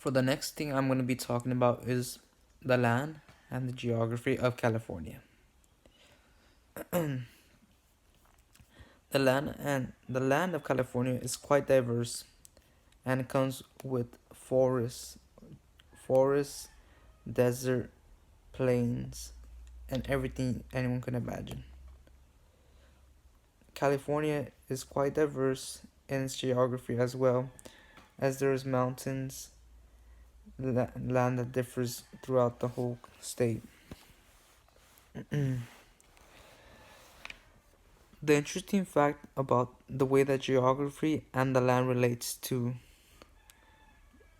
For the next thing I'm going to be talking about is the land and the geography of California. The land of California is quite diverse and it comes with forests, desert, plains, and everything anyone can imagine. California is quite diverse in its geography as well, as there is mountains, land that differs throughout the whole state. The interesting fact about the way that geography and the land relates to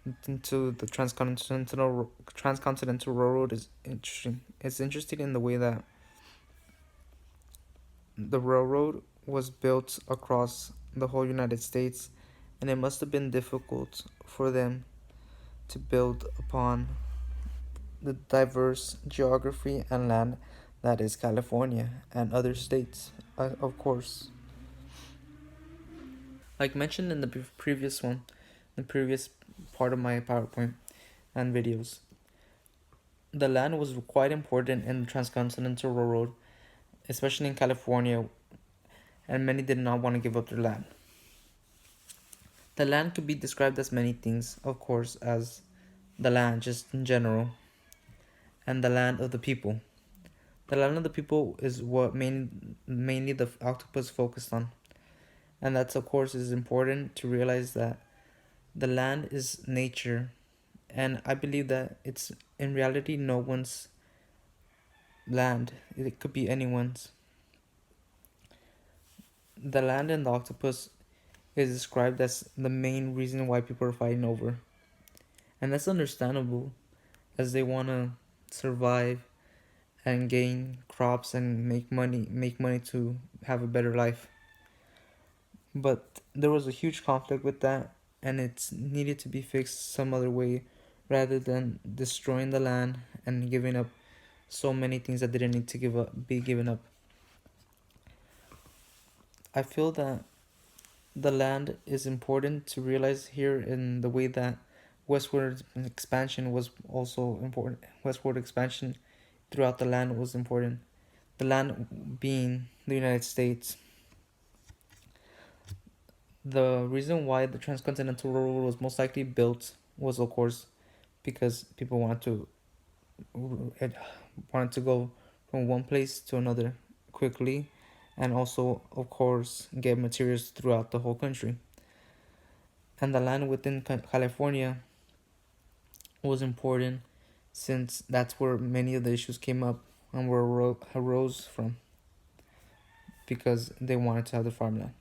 the transcontinental railroad is interesting. It's interesting in the way that the railroad was built across the whole United States, and it must have been difficult for them to build upon the diverse geography and land that is California and other states, of course. Like mentioned in the previous one, the previous part of my PowerPoint and videos, the land was quite important in the transcontinental railroad, especially in California, and many did not want to give up their land. The land could be described as many things, of course, as the land just in general, and the land of the people. The land of the people is what mainly the octopus focused on, and that's of course is important to realize that the land is nature, and I believe that it's in reality no one's land. It could be anyone's. The land and the octopus is described as the main reason why people are fighting over, and that's understandable, as they want to survive and gain crops and make money to have a better life. But there was a huge conflict with that, and it's needed to be fixed some other way rather than destroying the land and giving up so many things that didn't need to be given up. I feel that the land is important to realize here in the way that westward expansion was also important. Westward expansion throughout the land was important. The land being the United States. The reason why the transcontinental railroad was most likely built was, of course, because people it wanted to go from one place to another quickly, and also, of course, get materials throughout the whole country. And the land within California was important since that's where many of the issues came up and where arose from, because they wanted to have the farmland.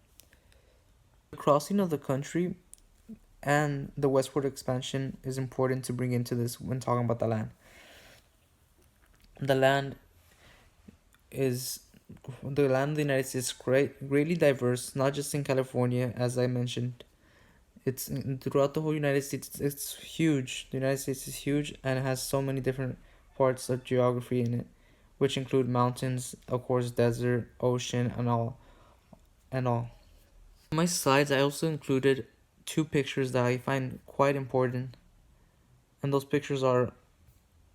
The crossing of the country and the westward expansion is important to bring into this when talking about the land. The land is the land of the United States is greatly diverse, not just in California, as I mentioned. Throughout the whole United States. It's huge. The United States is huge and it has so many different parts of geography in it, which include mountains, of course, desert, ocean, and all. In my slides, I also included two pictures that I find quite important, and those pictures are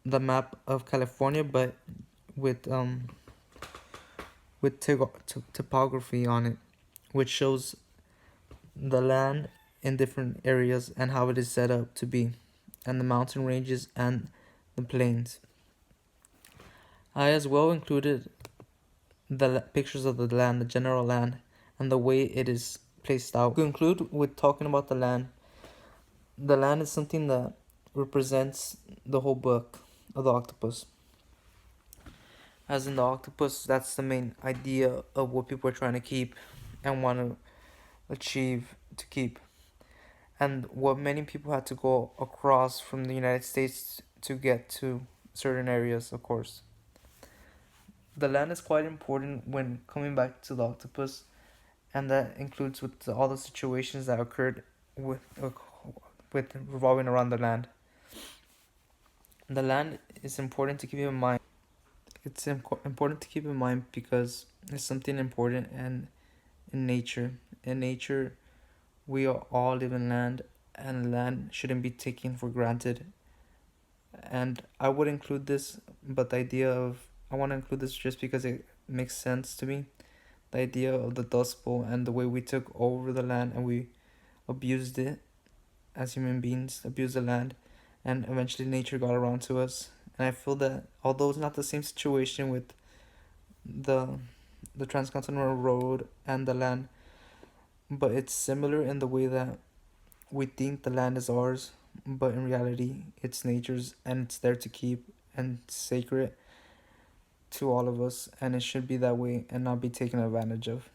the map of California, but with topography on it, which shows the land in different areas and how it is set up to be, and the mountain ranges and the plains. I as well included the pictures of the land, the general land, and the way it is placed out. To conclude with talking about the land is something that represents the whole book of the octopus. As in the octopus, that's the main idea of what people are trying to keep and want to achieve to keep. And what many people had to go across from the United States to get to certain areas, of course. The land is quite important when coming back to the octopus, and that includes with all the situations that occurred with revolving around the land. The land is important to keep in mind. It's important to keep in mind because it's something important, and in nature, we all live in land, and land shouldn't be taken for granted. And I would include this, but the idea of I want to include this just because it makes sense to me. The idea of the Dust Bowl and the way we took over the land and we abused it as human beings, abused the land, and eventually nature got around to us. And I feel that although it's not the same situation with the the transcontinental road and the land, but it's similar in the way that we think the land is ours, but in reality it's nature's and it's there to keep and sacred to all of us, and it should be that way and not be taken advantage of.